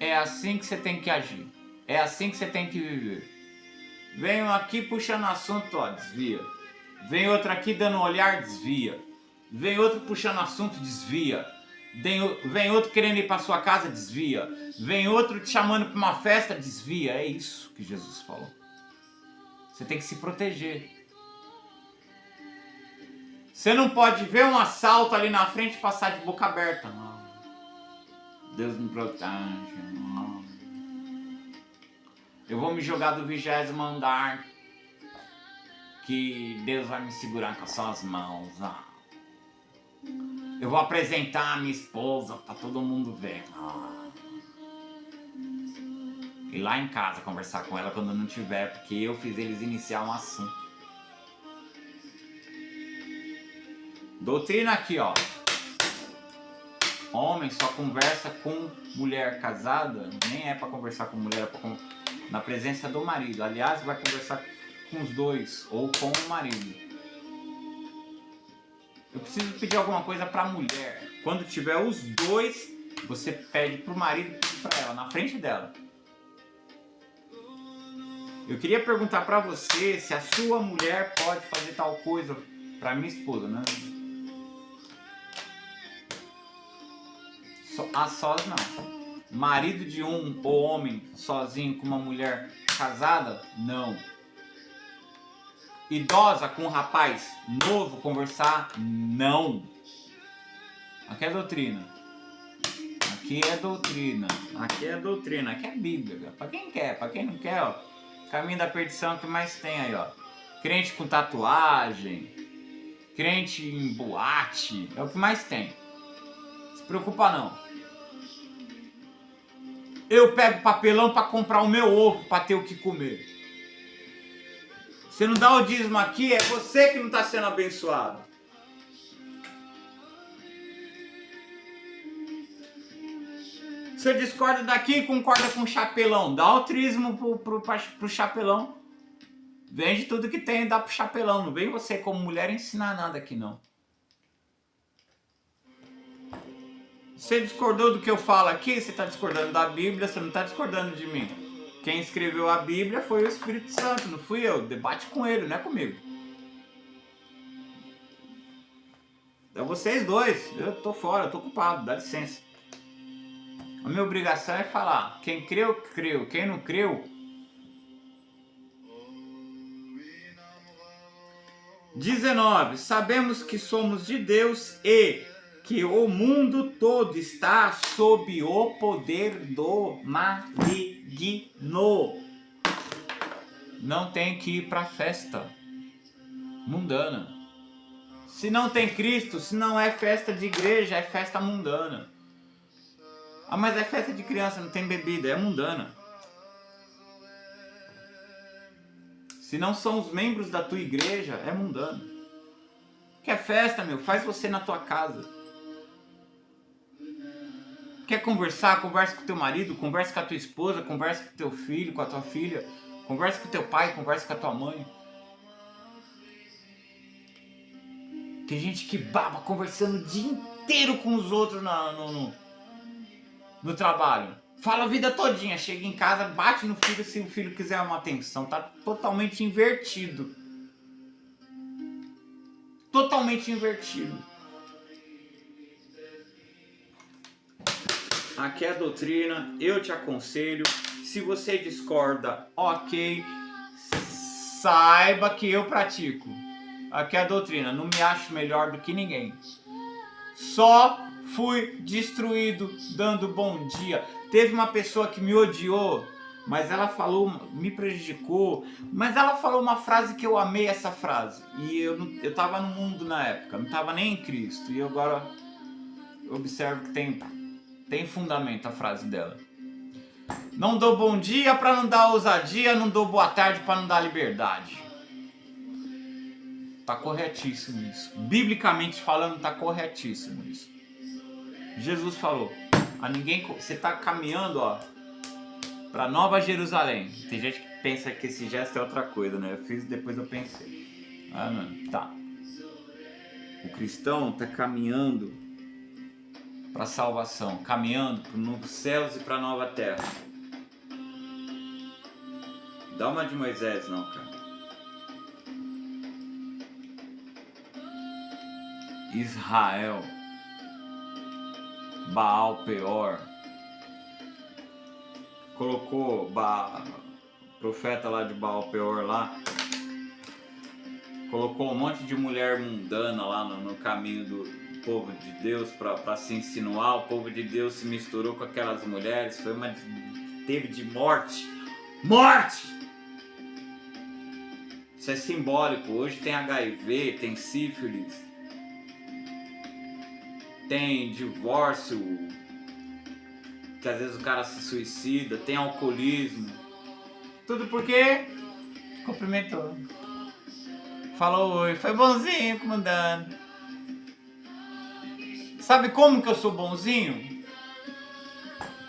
É assim que você tem que agir. É assim que você tem que viver. Vem um aqui puxando assunto, ó, desvia. Vem outro aqui dando um olhar, desvia. Vem outro puxando assunto, desvia. Vem outro querendo ir para sua casa, desvia. Vem outro te chamando para uma festa, desvia. É isso que Jesus falou. Você tem que se proteger. Você não pode ver um assalto ali na frente e passar de boca aberta. Não. Deus me protege. Não. Eu vou me jogar do 20º andar, que Deus vai me segurar com as suas mãos. Não. Eu vou apresentar a minha esposa para todo mundo ver. Não. E lá em casa conversar com ela quando não tiver, porque eu fiz eles iniciar um assunto. Doutrina aqui, ó. Homem só conversa com mulher casada, nem é para conversar com mulher, é pra na presença do marido. Aliás, vai conversar com os dois ou com o marido. Eu preciso pedir alguma coisa para a mulher. Quando tiver os dois, você pede pro marido e para ela, na frente dela. Eu queria perguntar para você se a sua mulher pode fazer tal coisa para minha esposa, né? A sós não. Marido de um ou homem sozinho com uma mulher casada? Não. Idosa com um rapaz novo conversar? Não. Aqui é doutrina. Aqui é doutrina. Aqui é doutrina. Aqui é Bíblia. Para quem quer, para quem não quer, ó. Caminho da perdição que mais tem aí, ó. Crente com tatuagem, crente em boate, é o que mais tem. Se preocupa não. Eu pego papelão para comprar o meu ovo para ter o que comer. Você não dá o dízimo aqui, é você que não está sendo abençoado. Você discorda daqui e concorda com o chapelão. Dá o dízimo pro chapelão. Vende tudo que tem e dá pro chapelão. Não vem você como mulher ensinar nada aqui não. Você discordou do que eu falo aqui? Você está discordando da Bíblia, você não está discordando de mim. Quem escreveu a Bíblia foi o Espírito Santo, não fui eu. Debate com ele, não é comigo. É vocês dois. Eu tô fora, eu tô ocupado, dá licença. A minha obrigação é falar. Quem creu, creu. Quem não creu... 19. Sabemos que somos de Deus e que o mundo todo está sob o poder do maligno. Não tem que ir para festa mundana. Se não tem Cristo, se não é festa de igreja, é festa mundana. Ah, mas é festa de criança, não tem bebida, é mundana. Se não são os membros da tua igreja, é mundano. Quer festa, meu? Faz você na tua casa. Quer conversar? Conversa com teu marido, conversa com a tua esposa, conversa com teu filho, com a tua filha, conversa com teu pai, conversa com a tua mãe. Tem gente que baba conversando o dia inteiro com os outros no trabalho. Fala a vida todinha, chega em casa, bate no filho se o filho quiser uma atenção. Tá totalmente invertido. Totalmente invertido. aqui é a doutrina, eu te aconselho. Se você discorda, ok, saiba que eu pratico. Aqui é a doutrina, não me acho melhor do que ninguém. Só fui destruído dando bom dia. Teve uma pessoa que me odiou, mas ela falou, me prejudicou, mas ela falou uma frase que eu amei essa frase. E eu tava no mundo na época, não tava nem em Cristo. E agora eu observo que tem fundamento a frase dela. Não dou bom dia para não dar ousadia, não dou boa tarde para não dar liberdade. Tá corretíssimo isso. Biblicamente falando, tá corretíssimo isso. Jesus falou, a ninguém, você tá caminhando, ó, para Nova Jerusalém. Tem gente que pensa que esse gesto é outra coisa, né? Eu fiz, depois eu pensei. Ah, não, tá. O cristão tá caminhando para salvação, caminhando para novos céus e para nova terra. Dá uma de Moisés, não, cara. Israel, Baal Peor, colocou o profeta lá de Baal Peor lá, colocou um monte de mulher mundana lá no caminho do povo de Deus para se insinuar. O povo de Deus se misturou com aquelas mulheres, foi uma teve de morte. Isso é simbólico. Hoje tem HIV, tem sífilis, tem divórcio, que às vezes o cara se suicida, tem alcoolismo. Tudo porque cumprimentou. Falou oi, foi bonzinho, comandante. Sabe como que eu sou bonzinho?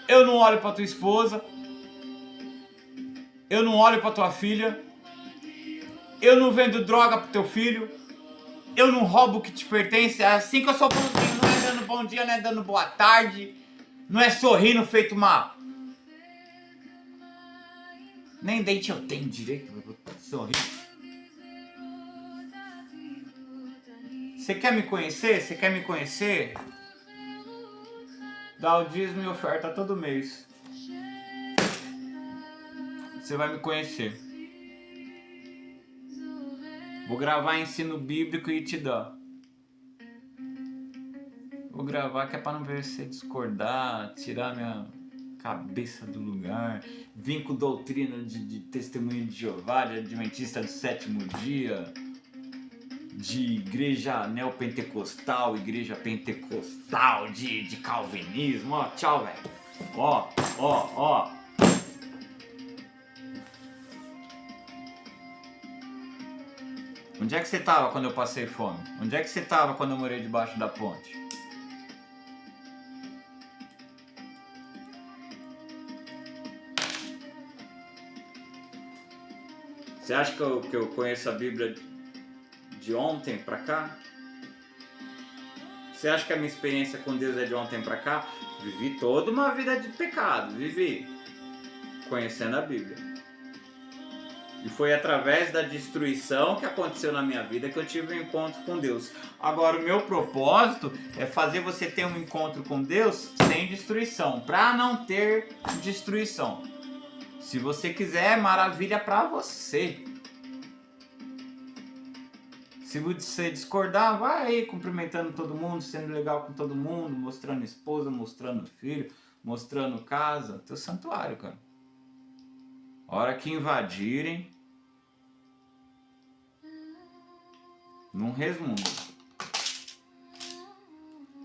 Eu não olho pra tua esposa, eu não olho pra tua filha, eu não vendo droga pro teu filho, eu não roubo o que te pertence. É assim que eu sou bonzinho, não é dando bom dia, não é dando boa tarde, não é sorrindo feito uma... Nem dente eu tenho direito, eu vou sorrir. Você quer me conhecer? Você quer me conhecer? Dá o dízimo e oferta todo mês. Você vai me conhecer. Vou gravar ensino bíblico e te dar. Vou gravar que é pra não ver você discordar, tirar minha cabeça do lugar. Vim com doutrina de testemunho de Jeová, de adventista do sétimo dia, de igreja neopentecostal, igreja pentecostal, de calvinismo. Ó, tchau, velho. Ó. Onde é que você tava quando eu passei fome? Onde é que você tava quando eu morei debaixo da ponte? Você acha que eu conheço a Bíblia de ontem pra cá? Você acha que a minha experiência com Deus é de ontem pra cá? Vivi toda uma vida de pecado, vivi conhecendo a Bíblia. E foi através da destruição que aconteceu na minha vida que eu tive um encontro com Deus. Agora, o meu propósito é fazer você ter um encontro com Deus sem destruição, para não ter destruição. Se você quiser, maravilha para você. Se você discordar, vai aí cumprimentando todo mundo, sendo legal com todo mundo, mostrando esposa, mostrando filho, mostrando casa. Teu santuário, cara. A hora que invadirem, não resmunga.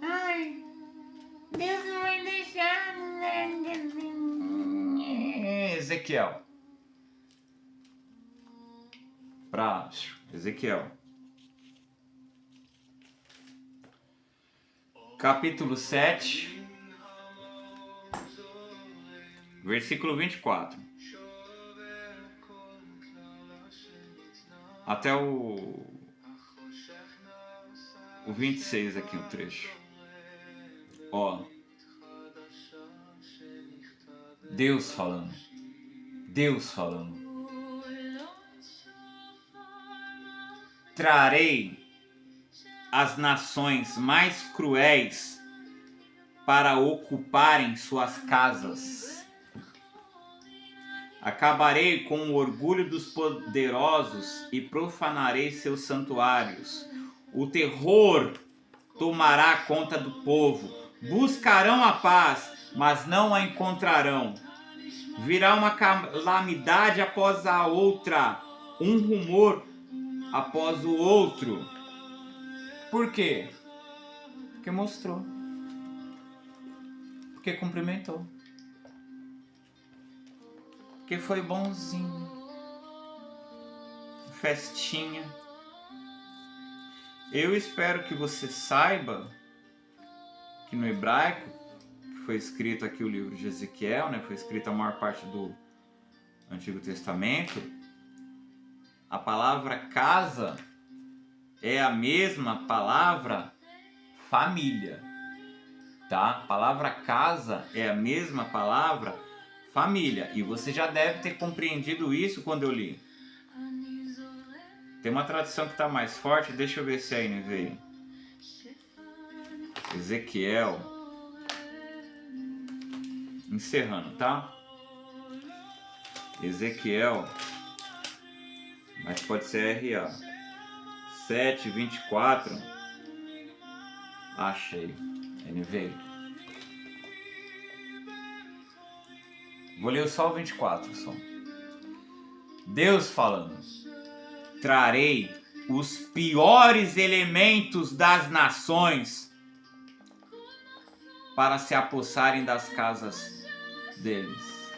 Ai, Deus não vai deixar. Ezequiel. Pra Ezequiel. Capítulo 7, versículo 24. Até o 26 aqui, o trecho. Ó. Deus falando. Deus falando. Trarei as nações mais cruéis para ocuparem suas casas. Acabarei com o orgulho dos poderosos e profanarei seus santuários. O terror tomará conta do povo. Buscarão a paz, mas não a encontrarão. Virá uma calamidade após a outra, um rumor após o outro. Por quê? Porque mostrou. Porque cumprimentou. Porque foi bonzinho. Festinha. Eu espero que você saiba que no hebraico, que foi escrito aqui o livro de Ezequiel, né? Foi escrita a maior parte do Antigo Testamento. A palavra casa é a mesma palavra família, tá? A palavra casa é a mesma palavra família. E você já deve ter compreendido isso quando eu li. Tem uma tradução que está mais forte, deixa eu ver se aí veio. Ezequiel. Encerrando, tá? Ezequiel. Mas pode ser RA. 7:24. Achei. NVI. Vou ler só o 24 só. Deus falando. Trarei os piores elementos das nações para se apossarem das casas deles.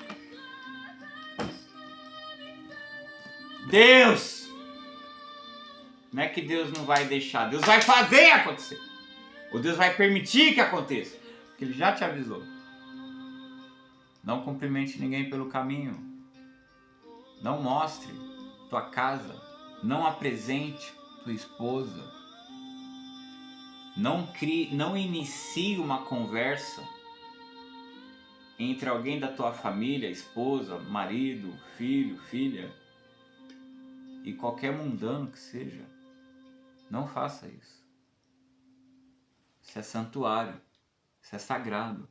Deus! Não é que Deus não vai deixar, Deus vai fazer acontecer. Ou Deus vai permitir que aconteça, porque Ele já te avisou. Não cumprimente ninguém pelo caminho. Não mostre tua casa. Não apresente tua esposa. Não inicie uma conversa entre alguém da tua família, esposa, marido, filho, filha, e qualquer mundano que seja. Não faça isso. Isso é santuário. Isso é sagrado.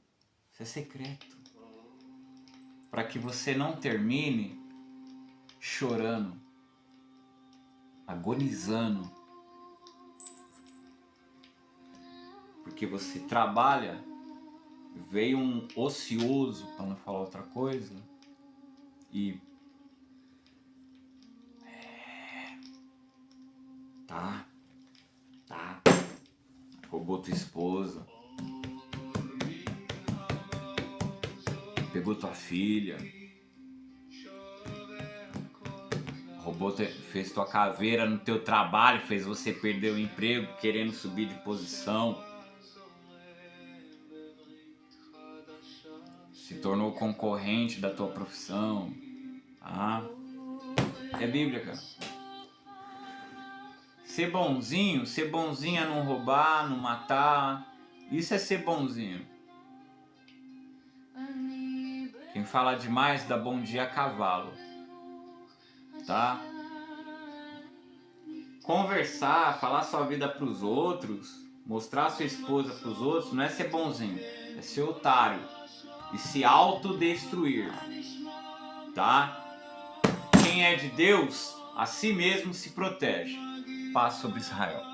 Isso é secreto. Para que você não termine chorando, agonizando, porque você trabalha, veio um ocioso, para não falar outra coisa, e tá, roubou tua esposa, pegou tua filha, fez tua caveira no teu trabalho, fez você perder o emprego, querendo subir de posição, se tornou concorrente da tua profissão. É Bíblia, cara. Ser bonzinho é não roubar, não matar. Isso é ser bonzinho. Quem fala demais dá bom dia a cavalo. Tá? Conversar, falar sua vida pros outros, mostrar sua esposa pros outros, não é ser bonzinho, é ser otário e se autodestruir, tá? Quem é de Deus, a si mesmo se protege. Paz sobre Israel.